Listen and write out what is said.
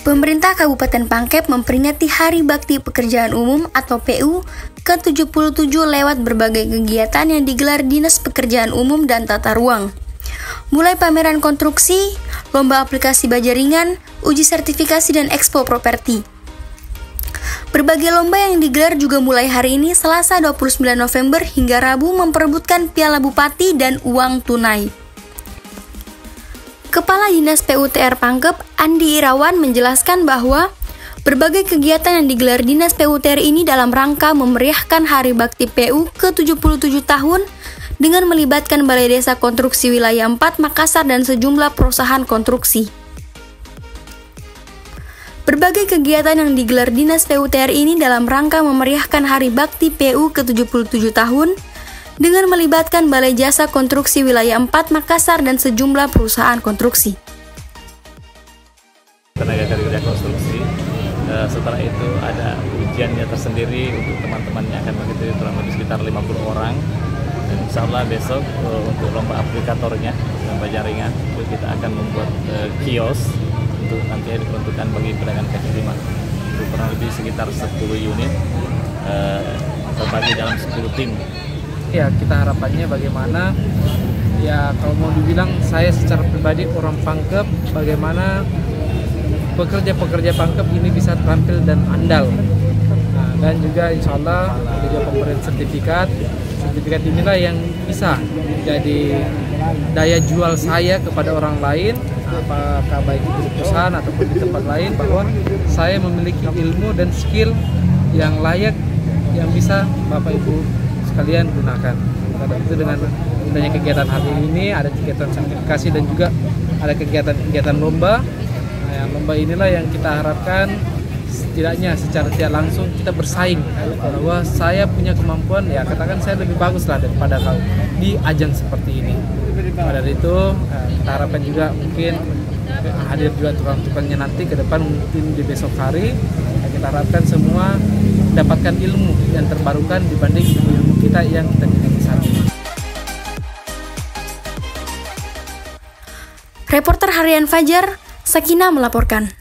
Pemerintah Kabupaten Pangkep memperingati Hari Bakti Pekerjaan Umum atau PU ke-77 lewat berbagai kegiatan yang digelar Dinas Pekerjaan Umum dan Tata Ruang. Mulai pameran konstruksi, lomba aplikasi baja ringan, uji sertifikasi dan ekspo properti. Berbagai lomba yang digelar juga mulai hari ini Selasa 29 November hingga Rabu memperebutkan Piala Bupati dan uang tunai. Kepala Dinas PUTR Pangkep, Andi Irawan menjelaskan bahwa berbagai kegiatan yang digelar Dinas PUTR ini dalam rangka memeriahkan Hari Bakti PU ke-77 tahun dengan melibatkan Balai Desa Konstruksi Wilayah 4 Makassar dan sejumlah perusahaan konstruksi. Berbagai kegiatan yang digelar Dinas PUTR ini dalam rangka memeriahkan Hari Bakti PU ke-77 tahun dengan melibatkan Balai Jasa Konstruksi Wilayah 4 Makassar dan sejumlah perusahaan konstruksi. Tenaga kerja konstruksi, setelah itu ada ujiannya tersendiri untuk teman-temannya akan mengikuti kurang lebih sekitar 50 orang. Dan insya Allah besok untuk lomba aplikatornya, lomba jaringan, itu kita akan membuat kios untuk nanti diperuntukkan bagi pedagang kaki lima. Itu kurang lebih sekitar 10 unit terbagi dalam 10 tim. Ya, kita harapannya bagaimana, ya kalau mau dibilang saya secara pribadi orang Pangkep, bagaimana pekerja-pekerja Pangkep ini bisa terampil dan andal. Nah, dan juga insya Allah juga pemberian sertifikat inilah yang bisa menjadi daya jual saya kepada orang lain, apakah baik itu di perusahaan ataupun di tempat lain, bahwa saya memiliki ilmu dan skill yang layak yang bisa Bapak Ibu kalian gunakan. Karena itu dengan adanya kegiatan hari ini ada kegiatan sertifikasi dan juga ada kegiatan lomba. Nah, yang lomba inilah yang kita harapkan setidaknya secara tidak langsung kita bersaing bahwa saya punya kemampuan, ya katakan saya lebih bagus lah daripada kau di ajang seperti ini. Pada itu kita harapkan juga mungkin hadir juga tukang-tukangnya nanti ke depan mungkin di besok hari. Kita harapkan semua mendapatkan ilmu yang terbarukan dibanding ilmu kita yang kita miliki saat ini. Reporter Harian Fajar, Sakina melaporkan.